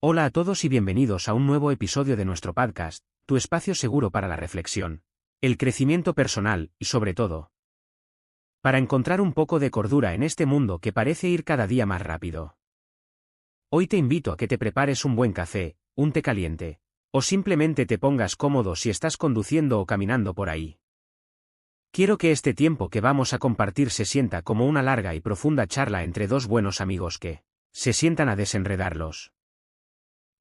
Hola a todos y bienvenidos a un nuevo episodio de nuestro podcast, tu espacio seguro para la reflexión, el crecimiento personal y, sobre todo, para encontrar un poco de cordura en este mundo que parece ir cada día más rápido. Hoy te invito a que te prepares un buen café, un té caliente, o simplemente te pongas cómodo si estás conduciendo o caminando por ahí. Quiero que este tiempo que vamos a compartir se sienta como una larga y profunda charla entre dos buenos amigos que se sientan a desenredarlos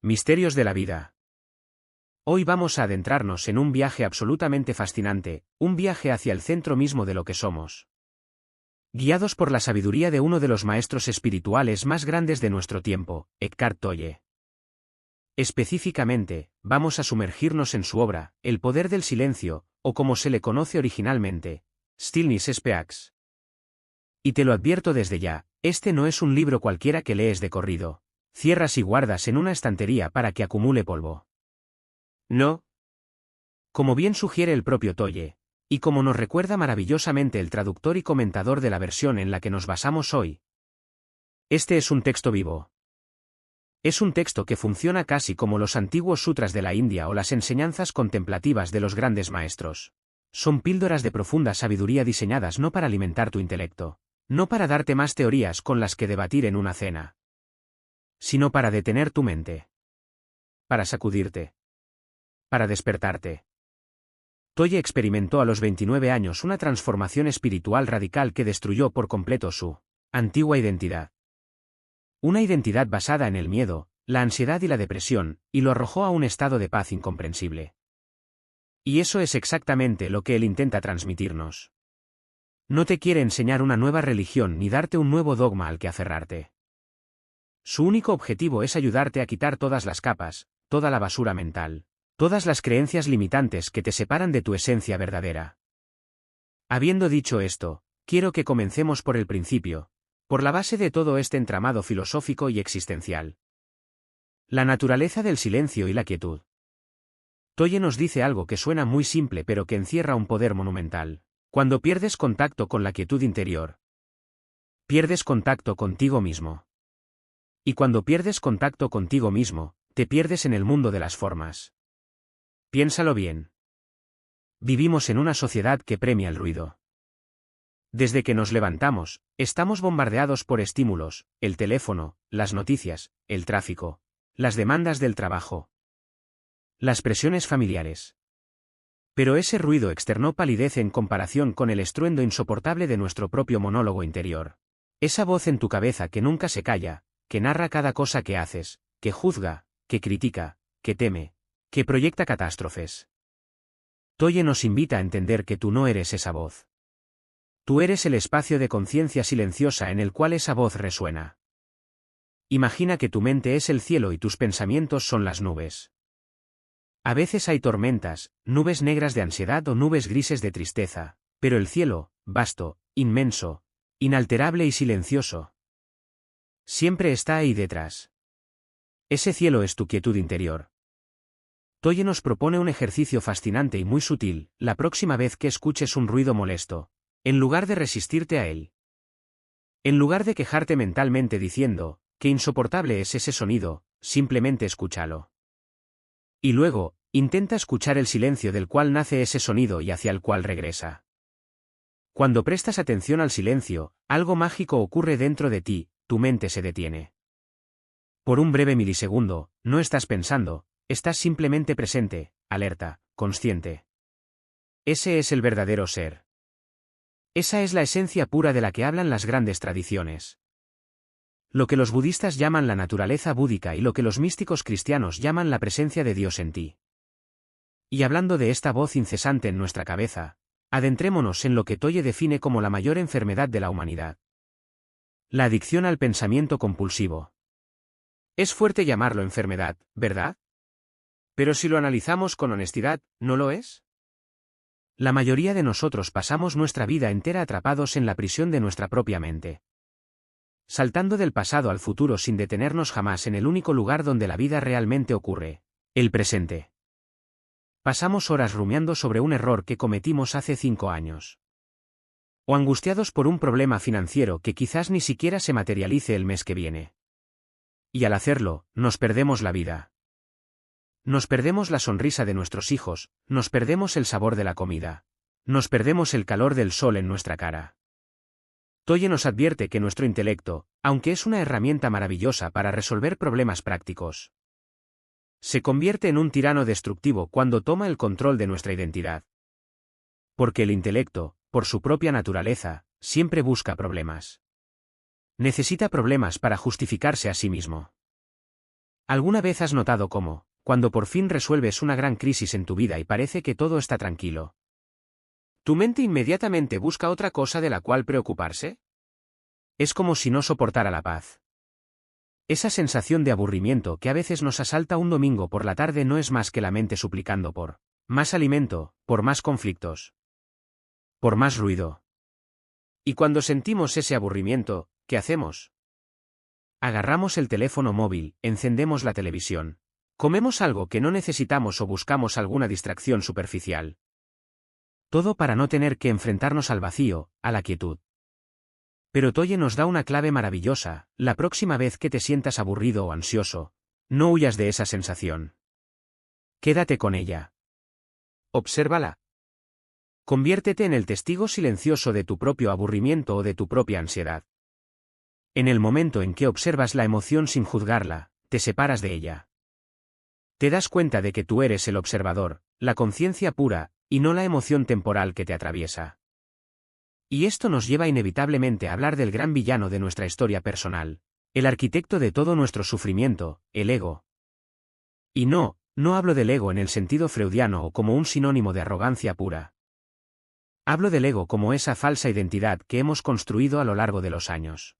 misterios de la vida. Hoy vamos a adentrarnos en un viaje absolutamente fascinante, un viaje hacia el centro mismo de lo que somos. Guiados por la sabiduría de uno de los maestros espirituales más grandes de nuestro tiempo, Eckhart Tolle. Específicamente, vamos a sumergirnos en su obra, El poder del silencio, o como se le conoce originalmente, Stillness Speaks. Y te lo advierto desde ya, este no es un libro cualquiera que lees de corrido, cierras y guardas en una estantería para que acumule polvo. No. Como bien sugiere el propio Tolle, y como nos recuerda maravillosamente el traductor y comentador de la versión en la que nos basamos hoy, este es un texto vivo. Es un texto que funciona casi como los antiguos sutras de la India o las enseñanzas contemplativas de los grandes maestros. Son píldoras de profunda sabiduría diseñadas no para alimentar tu intelecto, no para darte más teorías con las que debatir en una cena, sino para detener tu mente, para sacudirte, para despertarte. Tolle experimentó a los 29 años una transformación espiritual radical que destruyó por completo su antigua identidad. Una identidad basada en el miedo, la ansiedad y la depresión, y lo arrojó a un estado de paz incomprensible. Y eso es exactamente lo que él intenta transmitirnos. No te quiere enseñar una nueva religión ni darte un nuevo dogma al que aferrarte. Su único objetivo es ayudarte a quitar todas las capas, toda la basura mental, todas las creencias limitantes que te separan de tu esencia verdadera. Habiendo dicho esto, quiero que comencemos por el principio, por la base de todo este entramado filosófico y existencial. La naturaleza del silencio y la quietud. Tolle nos dice algo que suena muy simple pero que encierra un poder monumental. Cuando pierdes contacto con la quietud interior, pierdes contacto contigo mismo. Y cuando pierdes contacto contigo mismo, te pierdes en el mundo de las formas. Piénsalo bien. Vivimos en una sociedad que premia el ruido. Desde que nos levantamos, estamos bombardeados por estímulos, el teléfono, las noticias, el tráfico, las demandas del trabajo, las presiones familiares. Pero ese ruido externo palidece en comparación con el estruendo insoportable de nuestro propio monólogo interior. Esa voz en tu cabeza que nunca se calla, que narra cada cosa que haces, que juzga, que critica, que teme, que proyecta catástrofes. Tolle nos invita a entender que tú no eres esa voz. Tú eres el espacio de conciencia silenciosa en el cual esa voz resuena. Imagina que tu mente es el cielo y tus pensamientos son las nubes. A veces hay tormentas, nubes negras de ansiedad o nubes grises de tristeza, pero el cielo, vasto, inmenso, inalterable y silencioso, siempre está ahí detrás. Ese cielo es tu quietud interior. Tolle nos propone un ejercicio fascinante y muy sutil, la próxima vez que escuches un ruido molesto, en lugar de resistirte a él. En lugar de quejarte mentalmente diciendo, qué insoportable es ese sonido, simplemente escúchalo. Y luego, intenta escuchar el silencio del cual nace ese sonido y hacia el cual regresa. Cuando prestas atención al silencio, algo mágico ocurre dentro de ti, tu mente se detiene. Por un breve milisegundo, no estás pensando, estás simplemente presente, alerta, consciente. Ese es el verdadero ser. Esa es la esencia pura de la que hablan las grandes tradiciones. Lo que los budistas llaman la naturaleza búdica y lo que los místicos cristianos llaman la presencia de Dios en ti. Y hablando de esta voz incesante en nuestra cabeza, adentrémonos en lo que Tolle define como la mayor enfermedad de la humanidad. La adicción al pensamiento compulsivo. Es fuerte llamarlo enfermedad, ¿verdad? Pero si lo analizamos con honestidad, ¿no lo es? La mayoría de nosotros pasamos nuestra vida entera atrapados en la prisión de nuestra propia mente, saltando del pasado al futuro sin detenernos jamás en el único lugar donde la vida realmente ocurre, el presente. Pasamos horas rumiando sobre un error que cometimos hace 5 años. O angustiados por un problema financiero que quizás ni siquiera se materialice el mes que viene. Y al hacerlo, nos perdemos la vida. Nos perdemos la sonrisa de nuestros hijos, nos perdemos el sabor de la comida. Nos perdemos el calor del sol en nuestra cara. Toye nos advierte que nuestro intelecto, aunque es una herramienta maravillosa para resolver problemas prácticos, se convierte en un tirano destructivo cuando toma el control de nuestra identidad. Porque el intelecto, por su propia naturaleza, siempre busca problemas. Necesita problemas para justificarse a sí mismo. ¿Alguna vez has notado cómo, cuando por fin resuelves una gran crisis en tu vida y parece que todo está tranquilo, tu mente inmediatamente busca otra cosa de la cual preocuparse? Es como si no soportara la paz. Esa sensación de aburrimiento que a veces nos asalta un domingo por la tarde no es más que la mente suplicando por más alimento, por más conflictos, por más ruido. Y cuando sentimos ese aburrimiento, ¿qué hacemos? Agarramos el teléfono móvil, encendemos la televisión, comemos algo que no necesitamos o buscamos alguna distracción superficial. Todo para no tener que enfrentarnos al vacío, a la quietud. Pero Toye nos da una clave maravillosa: la próxima vez que te sientas aburrido o ansioso, no huyas de esa sensación. Quédate con ella. Obsérvala. Conviértete en el testigo silencioso de tu propio aburrimiento o de tu propia ansiedad. En el momento en que observas la emoción sin juzgarla, te separas de ella. Te das cuenta de que tú eres el observador, la conciencia pura, y no la emoción temporal que te atraviesa. Y esto nos lleva inevitablemente a hablar del gran villano de nuestra historia personal, el arquitecto de todo nuestro sufrimiento, el ego. Y no hablo del ego en el sentido freudiano o como un sinónimo de arrogancia pura. Hablo del ego como esa falsa identidad que hemos construido a lo largo de los años.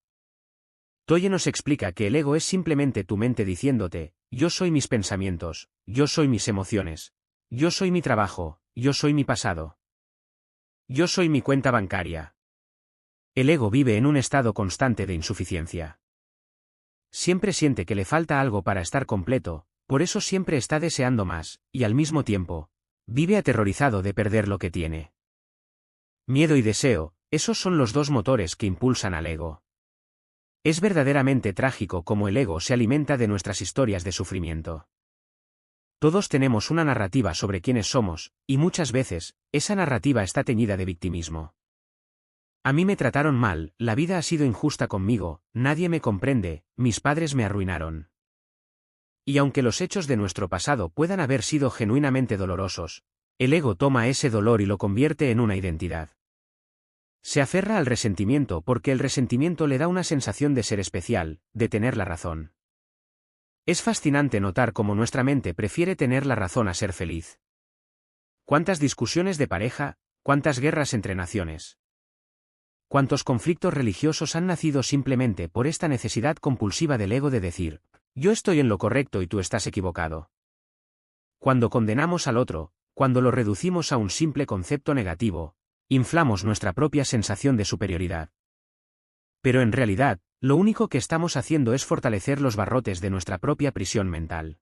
Toye nos explica que el ego es simplemente tu mente diciéndote: yo soy mis pensamientos, yo soy mis emociones, yo soy mi trabajo, yo soy mi pasado, yo soy mi cuenta bancaria. El ego vive en un estado constante de insuficiencia. Siempre siente que le falta algo para estar completo, por eso siempre está deseando más, y al mismo tiempo, vive aterrorizado de perder lo que tiene. Miedo y deseo, esos son los dos motores que impulsan al ego. Es verdaderamente trágico cómo el ego se alimenta de nuestras historias de sufrimiento. Todos tenemos una narrativa sobre quiénes somos, y muchas veces, esa narrativa está teñida de victimismo. A mí me trataron mal, la vida ha sido injusta conmigo, nadie me comprende, mis padres me arruinaron. Y aunque los hechos de nuestro pasado puedan haber sido genuinamente dolorosos, el ego toma ese dolor y lo convierte en una identidad. Se aferra al resentimiento porque el resentimiento le da una sensación de ser especial, de tener la razón. Es fascinante notar cómo nuestra mente prefiere tener la razón a ser feliz. ¿Cuántas discusiones de pareja, cuántas guerras entre naciones? ¿Cuántos conflictos religiosos han nacido simplemente por esta necesidad compulsiva del ego de decir: yo estoy en lo correcto y tú estás equivocado? Cuando condenamos al otro, cuando lo reducimos a un simple concepto negativo, inflamos nuestra propia sensación de superioridad. Pero en realidad, lo único que estamos haciendo es fortalecer los barrotes de nuestra propia prisión mental.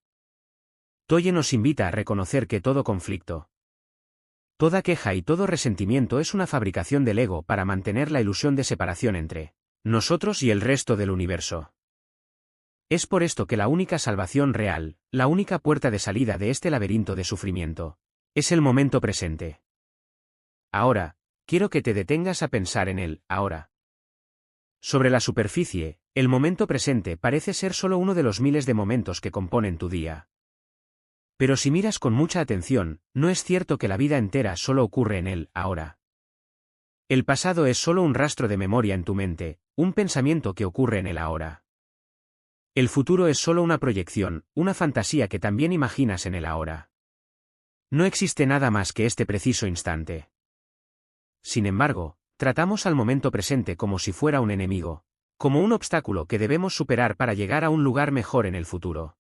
Toye nos invita a reconocer que todo conflicto, toda queja y todo resentimiento es una fabricación del ego para mantener la ilusión de separación entre nosotros y el resto del universo. Es por esto que la única salvación real, la única puerta de salida de este laberinto de sufrimiento, es el momento presente. Ahora, quiero que te detengas a pensar en él, ahora. Sobre la superficie, el momento presente parece ser solo uno de los miles de momentos que componen tu día. Pero si miras con mucha atención, no es cierto que la vida entera solo ocurre en él, ahora. El pasado es solo un rastro de memoria en tu mente, un pensamiento que ocurre en el ahora. El futuro es solo una proyección, una fantasía que también imaginas en el ahora. No existe nada más que este preciso instante. Sin embargo, tratamos al momento presente como si fuera un enemigo, como un obstáculo que debemos superar para llegar a un lugar mejor en el futuro.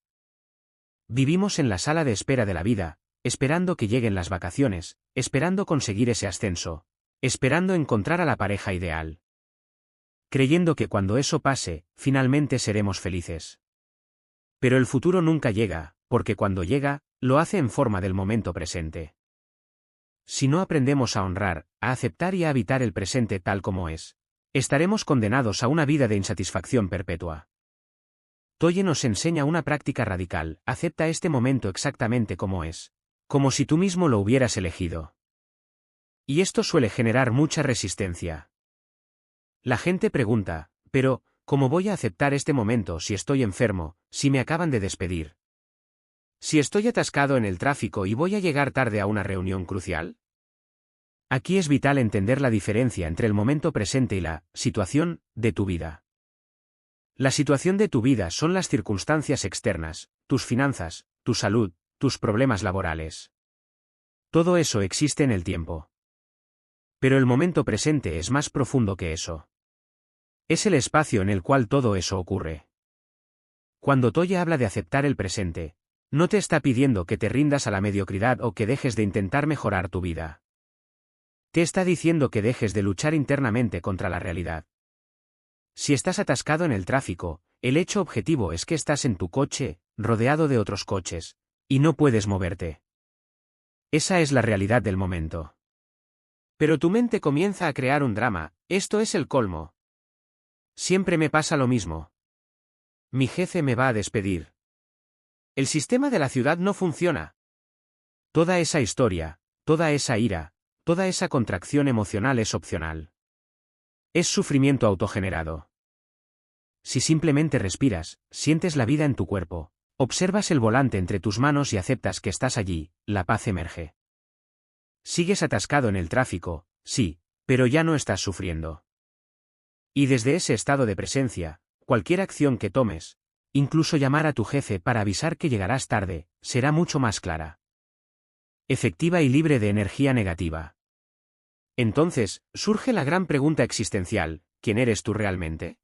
Vivimos en la sala de espera de la vida, esperando que lleguen las vacaciones, esperando conseguir ese ascenso, esperando encontrar a la pareja ideal. Creyendo que cuando eso pase, finalmente seremos felices. Pero el futuro nunca llega, porque cuando llega, lo hace en forma del momento presente. Si no aprendemos a honrar, a aceptar y a habitar el presente tal como es, estaremos condenados a una vida de insatisfacción perpetua. Toye nos enseña una práctica radical: acepta este momento exactamente como es, como si tú mismo lo hubieras elegido. Y esto suele generar mucha resistencia. La gente pregunta, pero, ¿cómo voy a aceptar este momento si estoy enfermo, si me acaban de despedir? ¿Si estoy atascado en el tráfico y voy a llegar tarde a una reunión crucial? Aquí es vital entender la diferencia entre el momento presente y la situación de tu vida. La situación de tu vida son las circunstancias externas, tus finanzas, tu salud, tus problemas laborales. Todo eso existe en el tiempo. Pero el momento presente es más profundo que eso. Es el espacio en el cual todo eso ocurre. Cuando Toye habla de aceptar el presente, no te está pidiendo que te rindas a la mediocridad o que dejes de intentar mejorar tu vida. Te está diciendo que dejes de luchar internamente contra la realidad. Si estás atascado en el tráfico, el hecho objetivo es que estás en tu coche, rodeado de otros coches, y no puedes moverte. Esa es la realidad del momento. Pero tu mente comienza a crear un drama: esto es el colmo. Siempre me pasa lo mismo. Mi jefe me va a despedir. El sistema de la ciudad no funciona. Toda esa historia, toda esa ira, toda esa contracción emocional es opcional. Es sufrimiento autogenerado. Si simplemente respiras, sientes la vida en tu cuerpo, observas el volante entre tus manos y aceptas que estás allí, la paz emerge. Sigues atascado en el tráfico, sí, pero ya no estás sufriendo. Y desde ese estado de presencia, cualquier acción que tomes, incluso llamar a tu jefe para avisar que llegarás tarde, será mucho más clara, efectiva y libre de energía negativa. Entonces, surge la gran pregunta existencial: ¿quién eres tú realmente?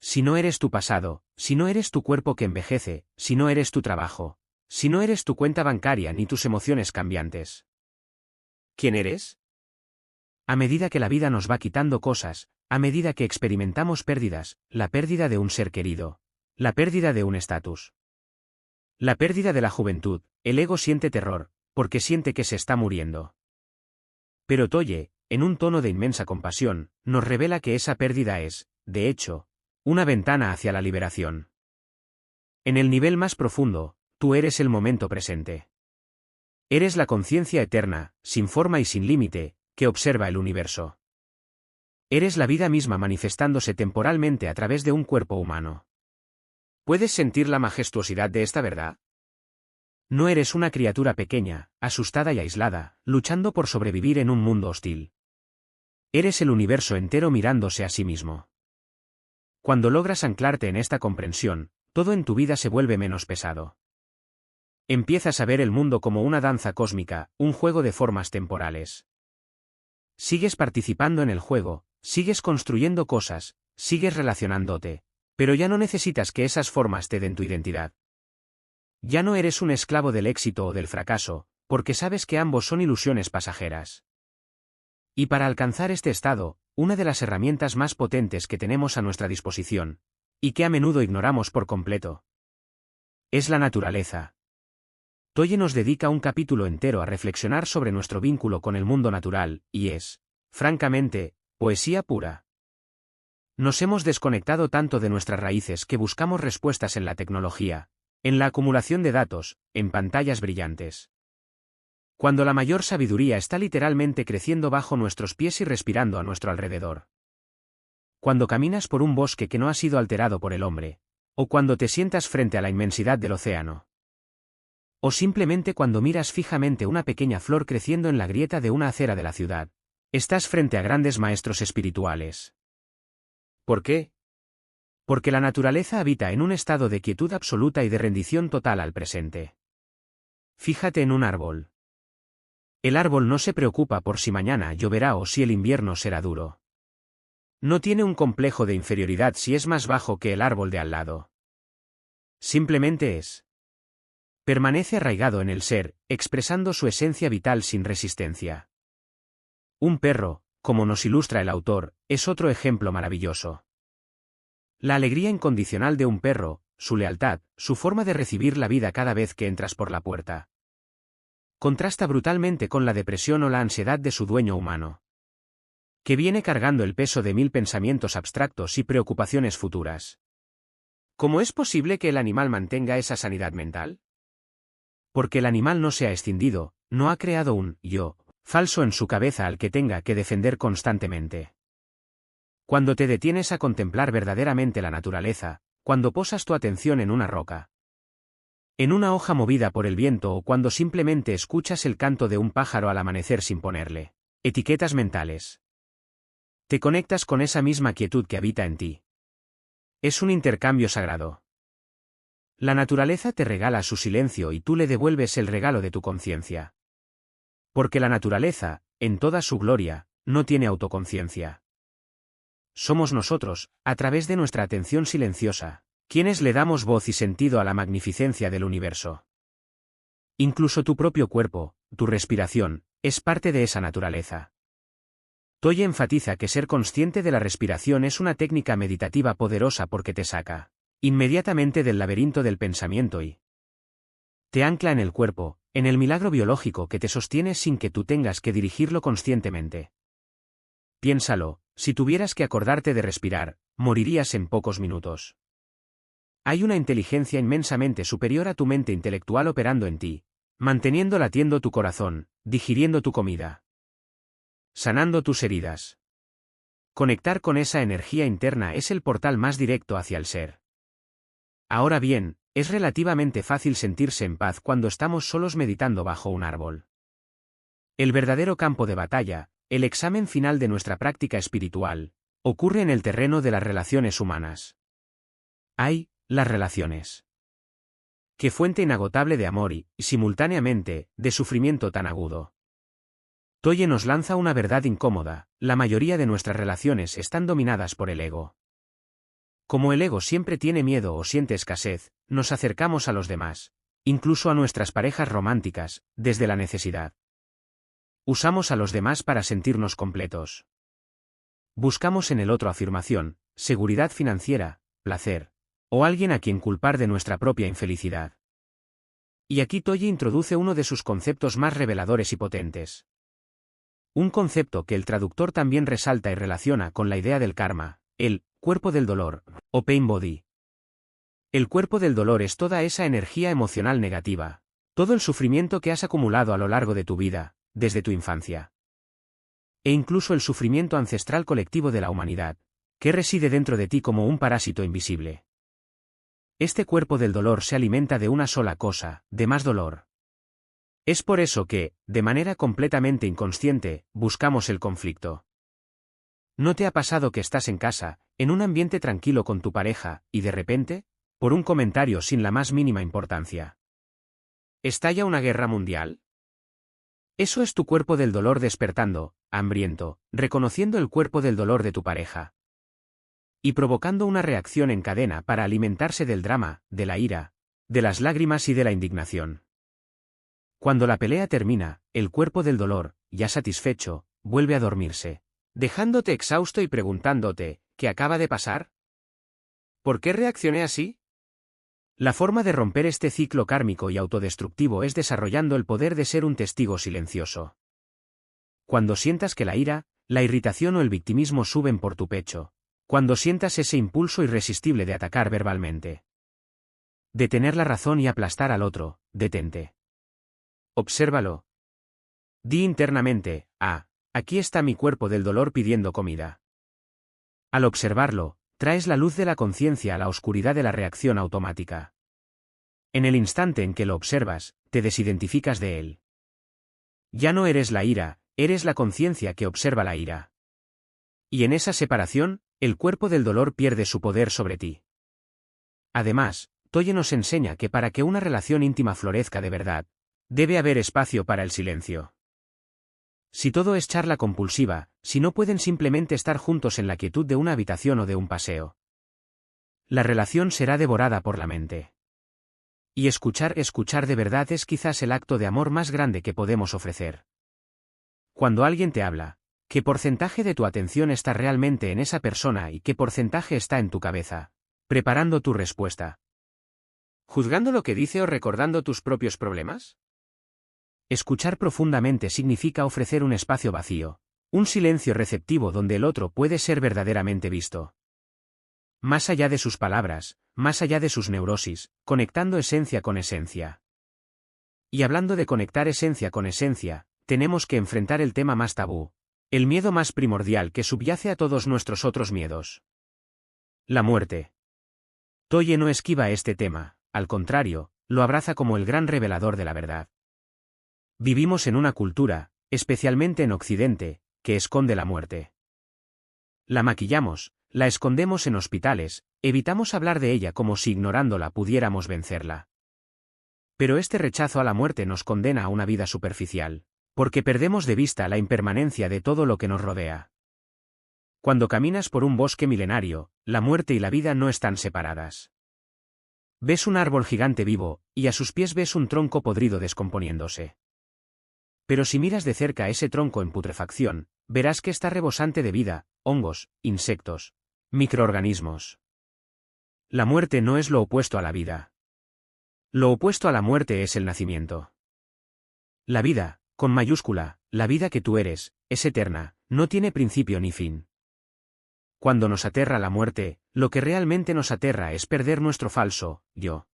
Si no eres tu pasado, si no eres tu cuerpo que envejece, si no eres tu trabajo, si no eres tu cuenta bancaria ni tus emociones cambiantes, ¿quién eres? A medida que la vida nos va quitando cosas, a medida que experimentamos pérdidas, la pérdida de un ser querido, la pérdida de un estatus, la pérdida de la juventud, el ego siente terror, porque siente que se está muriendo. Pero Toye, en un tono de inmensa compasión, nos revela que esa pérdida es, de hecho, una ventana hacia la liberación. En el nivel más profundo, tú eres el momento presente. Eres la conciencia eterna, sin forma y sin límite, que observa el universo. Eres la vida misma manifestándose temporalmente a través de un cuerpo humano. ¿Puedes sentir la majestuosidad de esta verdad? No eres una criatura pequeña, asustada y aislada, luchando por sobrevivir en un mundo hostil. Eres el universo entero mirándose a sí mismo. Cuando logras anclarte en esta comprensión, todo en tu vida se vuelve menos pesado. Empiezas a ver el mundo como una danza cósmica, un juego de formas temporales. Sigues participando en el juego, sigues construyendo cosas, sigues relacionándote, pero ya no necesitas que esas formas te den tu identidad. Ya no eres un esclavo del éxito o del fracaso, porque sabes que ambos son ilusiones pasajeras. Y para alcanzar este estado, una de las herramientas más potentes que tenemos a nuestra disposición, y que a menudo ignoramos por completo, es la naturaleza. Toye nos dedica un capítulo entero a reflexionar sobre nuestro vínculo con el mundo natural, y es, francamente, poesía pura. Nos hemos desconectado tanto de nuestras raíces que buscamos respuestas en la tecnología, en la acumulación de datos, en pantallas brillantes. Cuando la mayor sabiduría está literalmente creciendo bajo nuestros pies y respirando a nuestro alrededor. Cuando caminas por un bosque que no ha sido alterado por el hombre, o cuando te sientas frente a la inmensidad del océano. O simplemente cuando miras fijamente una pequeña flor creciendo en la grieta de una acera de la ciudad, estás frente a grandes maestros espirituales. ¿Por qué? Porque la naturaleza habita en un estado de quietud absoluta y de rendición total al presente. Fíjate en un árbol. El árbol no se preocupa por si mañana lloverá o si el invierno será duro. No tiene un complejo de inferioridad si es más bajo que el árbol de al lado. Simplemente es. Permanece arraigado en el ser, expresando su esencia vital sin resistencia. Un perro, como nos ilustra el autor, es otro ejemplo maravilloso. La alegría incondicional de un perro, su lealtad, su forma de recibir la vida cada vez que entras por la puerta. Contrasta brutalmente con la depresión o la ansiedad de su dueño humano, que viene cargando el peso de 1000 pensamientos abstractos y preocupaciones futuras. ¿Cómo es posible que el animal mantenga esa sanidad mental? Porque el animal no se ha escindido, no ha creado un yo falso en su cabeza al que tenga que defender constantemente. Cuando te detienes a contemplar verdaderamente la naturaleza, cuando posas tu atención en una roca, en una hoja movida por el viento o cuando simplemente escuchas el canto de un pájaro al amanecer sin ponerle etiquetas mentales, te conectas con esa misma quietud que habita en ti. Es un intercambio sagrado. La naturaleza te regala su silencio y tú le devuelves el regalo de tu conciencia. Porque la naturaleza, en toda su gloria, no tiene autoconciencia. Somos nosotros, a través de nuestra atención silenciosa, quienes le damos voz y sentido a la magnificencia del universo. Incluso tu propio cuerpo, tu respiración, es parte de esa naturaleza. Toye enfatiza que ser consciente de la respiración es una técnica meditativa poderosa porque te saca inmediatamente del laberinto del pensamiento y te ancla en el cuerpo, en el milagro biológico que te sostiene sin que tú tengas que dirigirlo conscientemente. Piénsalo, si tuvieras que acordarte de respirar, morirías en pocos minutos. Hay una inteligencia inmensamente superior a tu mente intelectual operando en ti, manteniendo latiendo tu corazón, digiriendo tu comida, sanando tus heridas. Conectar con esa energía interna es el portal más directo hacia el ser. Ahora bien, es relativamente fácil sentirse en paz cuando estamos solos meditando bajo un árbol. El verdadero campo de batalla, el examen final de nuestra práctica espiritual, ocurre en el terreno de las relaciones humanas. Hay, las relaciones. Qué fuente inagotable de amor y, simultáneamente, de sufrimiento tan agudo. Toye nos lanza una verdad incómoda: la mayoría de nuestras relaciones están dominadas por el ego. Como el ego siempre tiene miedo o siente escasez, nos acercamos a los demás, incluso a nuestras parejas románticas, desde la necesidad. Usamos a los demás para sentirnos completos. Buscamos en el otro afirmación, seguridad financiera, placer, o alguien a quien culpar de nuestra propia infelicidad. Y aquí Toye introduce uno de sus conceptos más reveladores y potentes. Un concepto que el traductor también resalta y relaciona con la idea del karma, el cuerpo del dolor, o pain body. El cuerpo del dolor es toda esa energía emocional negativa, todo el sufrimiento que has acumulado a lo largo de tu vida, desde tu infancia. E incluso el sufrimiento ancestral colectivo de la humanidad, que reside dentro de ti como un parásito invisible. Este cuerpo del dolor se alimenta de una sola cosa, de más dolor. Es por eso que, de manera completamente inconsciente, buscamos el conflicto. ¿No te ha pasado que estás en casa, en un ambiente tranquilo con tu pareja, y de repente, por un comentario sin la más mínima importancia, estalla una guerra mundial? Eso es tu cuerpo del dolor despertando, hambriento, reconociendo el cuerpo del dolor de tu pareja. Y provocando una reacción en cadena para alimentarse del drama, de la ira, de las lágrimas y de la indignación. Cuando la pelea termina, el cuerpo del dolor, ya satisfecho, vuelve a dormirse, dejándote exhausto y preguntándote, ¿qué acaba de pasar? ¿Por qué reaccioné así? La forma de romper este ciclo kármico y autodestructivo es desarrollando el poder de ser un testigo silencioso. Cuando sientas que la ira, la irritación o el victimismo suben por tu pecho, cuando sientas ese impulso irresistible de atacar verbalmente, de tener la razón y aplastar al otro, detente. Obsérvalo. Di internamente, aquí está mi cuerpo del dolor pidiendo comida. Al observarlo, traes la luz de la conciencia a la oscuridad de la reacción automática. En el instante en que lo observas, te desidentificas de él. Ya no eres la ira, eres la conciencia que observa la ira. Y en esa separación, el cuerpo del dolor pierde su poder sobre ti. Además, Toye nos enseña que para que una relación íntima florezca de verdad, debe haber espacio para el silencio. Si todo es charla compulsiva, si no pueden simplemente estar juntos en la quietud de una habitación o de un paseo, la relación será devorada por la mente. Y escuchar de verdad es quizás el acto de amor más grande que podemos ofrecer. Cuando alguien te habla, ¿qué porcentaje de tu atención está realmente en esa persona y qué porcentaje está en tu cabeza, preparando tu respuesta? ¿Juzgando lo que dice o recordando tus propios problemas? Escuchar profundamente significa ofrecer un espacio vacío, un silencio receptivo donde el otro puede ser verdaderamente visto. Más allá de sus palabras, más allá de sus neurosis, conectando esencia con esencia. Y hablando de conectar esencia con esencia, tenemos que enfrentar el tema más tabú, el miedo más primordial que subyace a todos nuestros otros miedos. La muerte. Toye no esquiva este tema, al contrario, lo abraza como el gran revelador de la verdad. Vivimos en una cultura, especialmente en Occidente, que esconde la muerte. La maquillamos, la escondemos en hospitales, evitamos hablar de ella como si ignorándola pudiéramos vencerla. Pero este rechazo a la muerte nos condena a una vida superficial, porque perdemos de vista la impermanencia de todo lo que nos rodea. Cuando caminas por un bosque milenario, la muerte y la vida no están separadas. Ves un árbol gigante vivo, y a sus pies ves un tronco podrido descomponiéndose. Pero si miras de cerca ese tronco en putrefacción, verás que está rebosante de vida, hongos, insectos, microorganismos. La muerte no es lo opuesto a la vida. Lo opuesto a la muerte es el nacimiento. La vida, con mayúscula, la vida que tú eres, es eterna, no tiene principio ni fin. Cuando nos aterra la muerte, lo que realmente nos aterra es perder nuestro falso yo.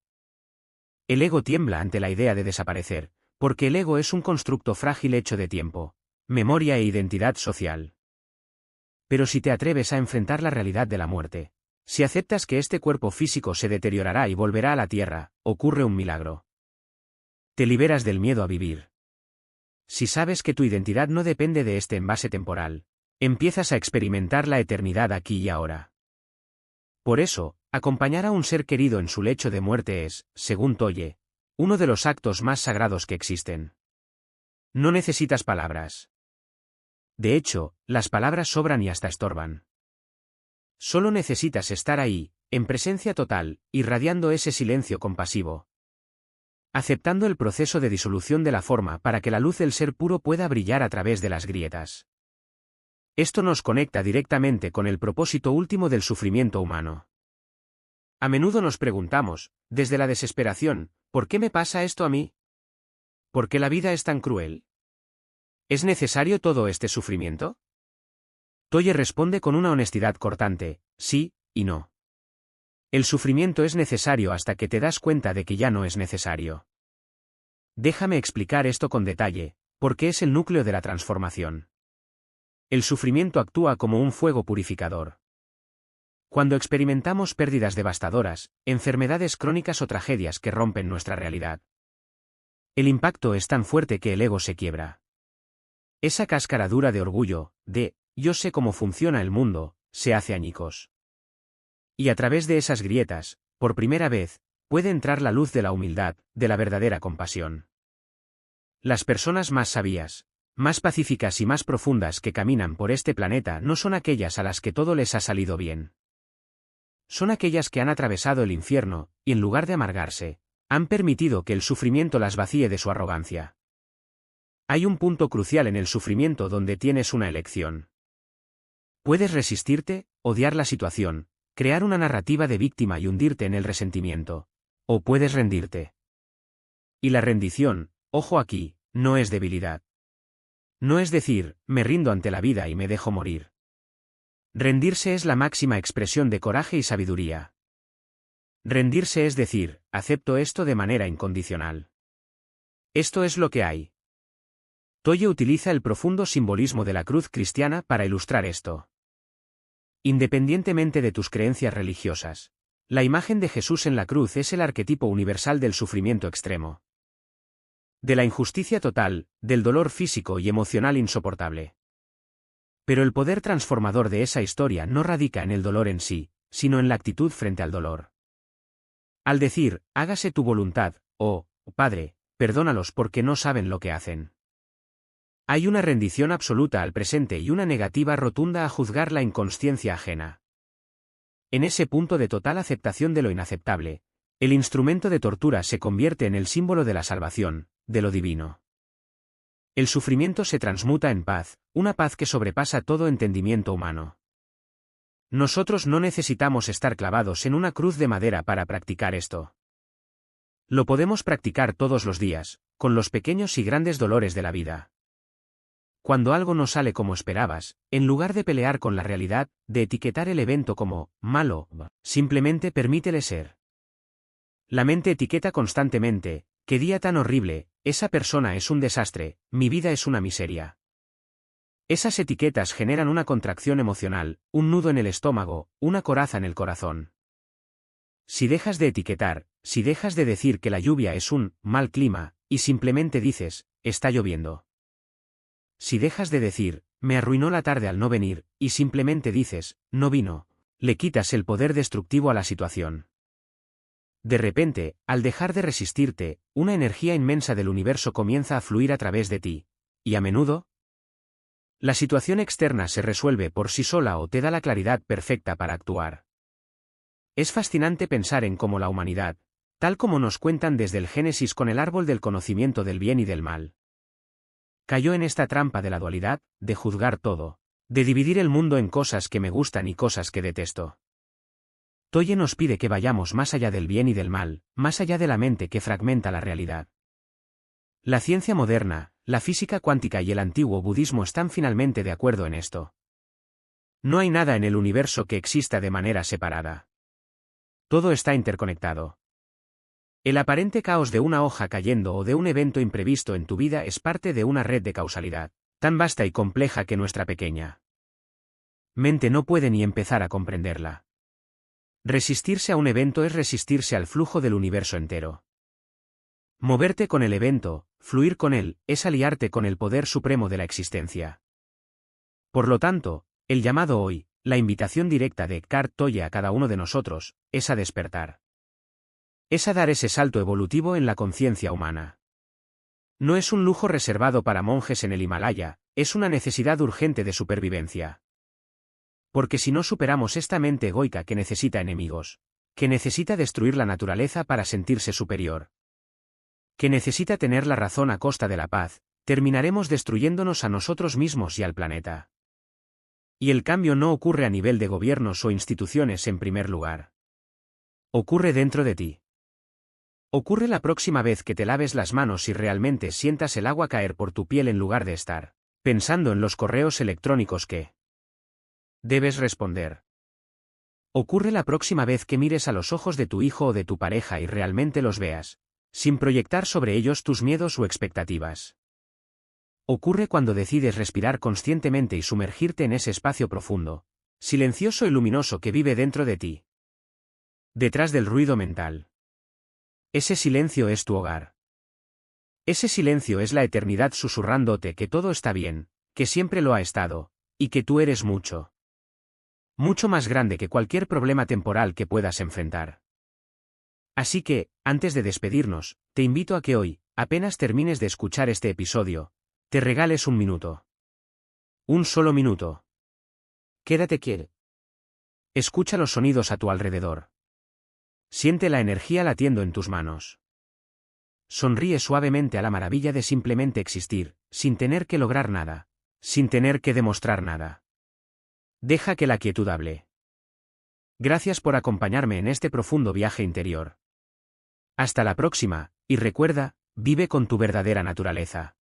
El ego tiembla ante la idea de desaparecer, porque el ego es un constructo frágil hecho de tiempo, memoria e identidad social. Pero si te atreves a enfrentar la realidad de la muerte, si aceptas que este cuerpo físico se deteriorará y volverá a la tierra, ocurre un milagro. Te liberas del miedo a vivir. Si sabes que tu identidad no depende de este envase temporal, empiezas a experimentar la eternidad aquí y ahora. Por eso, acompañar a un ser querido en su lecho de muerte es, según Toye, uno de los actos más sagrados que existen. No necesitas palabras. De hecho, las palabras sobran y hasta estorban. Solo necesitas estar ahí, en presencia total, irradiando ese silencio compasivo. Aceptando el proceso de disolución de la forma para que la luz del ser puro pueda brillar a través de las grietas. Esto nos conecta directamente con el propósito último del sufrimiento humano. A menudo nos preguntamos, desde la desesperación, ¿por qué me pasa esto a mí? ¿Por qué la vida es tan cruel? ¿Es necesario todo este sufrimiento? Toye responde con una honestidad cortante, sí y no. El sufrimiento es necesario hasta que te das cuenta de que ya no es necesario. Déjame explicar esto con detalle, porque es el núcleo de la transformación. El sufrimiento actúa como un fuego purificador. Cuando experimentamos pérdidas devastadoras, enfermedades crónicas o tragedias que rompen nuestra realidad, el impacto es tan fuerte que el ego se quiebra. Esa cáscara dura de orgullo, de yo sé cómo funciona el mundo, se hace añicos. Y a través de esas grietas, por primera vez, puede entrar la luz de la humildad, de la verdadera compasión. Las personas más sabias, más pacíficas y más profundas que caminan por este planeta no son aquellas a las que todo les ha salido bien. Son aquellas que han atravesado el infierno, y en lugar de amargarse, han permitido que el sufrimiento las vacíe de su arrogancia. Hay un punto crucial en el sufrimiento donde tienes una elección. Puedes resistirte, odiar la situación, crear una narrativa de víctima y hundirte en el resentimiento. O puedes rendirte. Y la rendición, ojo aquí, no es debilidad. No es decir, me rindo ante la vida y me dejo morir. Rendirse es la máxima expresión de coraje y sabiduría. Rendirse es decir, acepto esto de manera incondicional. Esto es lo que hay. Toye utiliza el profundo simbolismo de la cruz cristiana para ilustrar esto. Independientemente de tus creencias religiosas, la imagen de Jesús en la cruz es el arquetipo universal del sufrimiento extremo. De la injusticia total, del dolor físico y emocional insoportable. Pero el poder transformador de esa historia no radica en el dolor en sí, sino en la actitud frente al dolor. Al decir, hágase tu voluntad, oh, Padre, perdónalos porque no saben lo que hacen. Hay una rendición absoluta al presente y una negativa rotunda a juzgar la inconsciencia ajena. En ese punto de total aceptación de lo inaceptable, el instrumento de tortura se convierte en el símbolo de la salvación, de lo divino. El sufrimiento se transmuta en paz, una paz que sobrepasa todo entendimiento humano. Nosotros no necesitamos estar clavados en una cruz de madera para practicar esto. Lo podemos practicar todos los días, con los pequeños y grandes dolores de la vida. Cuando algo no sale como esperabas, en lugar de pelear con la realidad, de etiquetar el evento como malo, simplemente permítele ser. La mente etiqueta constantemente: qué día tan horrible, esa persona es un desastre, mi vida es una miseria. Esas etiquetas generan una contracción emocional, un nudo en el estómago, una coraza en el corazón. Si dejas de etiquetar, si dejas de decir que la lluvia es un mal clima, y simplemente dices, está lloviendo. Si dejas de decir, me arruinó la tarde al no venir, y simplemente dices, no vino, le quitas el poder destructivo a la situación. De repente, al dejar de resistirte, una energía inmensa del universo comienza a fluir a través de ti. Y a menudo, la situación externa se resuelve por sí sola o te da la claridad perfecta para actuar. Es fascinante pensar en cómo la humanidad, tal como nos cuentan desde el Génesis con el árbol del conocimiento del bien y del mal, cayó en esta trampa de la dualidad, de juzgar todo, de dividir el mundo en cosas que me gustan y cosas que detesto. Toye nos pide que vayamos más allá del bien y del mal, más allá de la mente que fragmenta la realidad. La ciencia moderna, la física cuántica y el antiguo budismo están finalmente de acuerdo en esto. No hay nada en el universo que exista de manera separada. Todo está interconectado. El aparente caos de una hoja cayendo o de un evento imprevisto en tu vida es parte de una red de causalidad, tan vasta y compleja que nuestra pequeña mente no puede ni empezar a comprenderla. Resistirse a un evento es resistirse al flujo del universo entero. Moverte con el evento, fluir con él, es aliarte con el poder supremo de la existencia. Por lo tanto, el llamado hoy, la invitación directa de Eckhart Tolle a cada uno de nosotros, es a despertar. Es a dar ese salto evolutivo en la conciencia humana. No es un lujo reservado para monjes en el Himalaya, es una necesidad urgente de supervivencia. Porque si no superamos esta mente egoica que necesita enemigos, que necesita destruir la naturaleza para sentirse superior, que necesita tener la razón a costa de la paz, terminaremos destruyéndonos a nosotros mismos y al planeta. Y el cambio no ocurre a nivel de gobiernos o instituciones en primer lugar. Ocurre dentro de ti. Ocurre la próxima vez que te laves las manos y realmente sientas el agua caer por tu piel en lugar de estar pensando en los correos electrónicos que debes responder. Ocurre la próxima vez que mires a los ojos de tu hijo o de tu pareja y realmente los veas, sin proyectar sobre ellos tus miedos o expectativas. Ocurre cuando decides respirar conscientemente y sumergirte en ese espacio profundo, silencioso y luminoso que vive dentro de ti. Detrás del ruido mental. Ese silencio es tu hogar. Ese silencio es la eternidad susurrándote que todo está bien, que siempre lo ha estado, y que tú eres mucho. Mucho más grande que cualquier problema temporal que puedas enfrentar. Así que, antes de despedirnos, te invito a que hoy, apenas termines de escuchar este episodio, te regales un minuto. Un solo minuto. Quédate quieto. Escucha los sonidos a tu alrededor. Siente la energía latiendo en tus manos. Sonríe suavemente a la maravilla de simplemente existir, sin tener que lograr nada, sin tener que demostrar nada. Deja que la quietud hable. Gracias por acompañarme en este profundo viaje interior. Hasta la próxima, y recuerda, vive con tu verdadera naturaleza.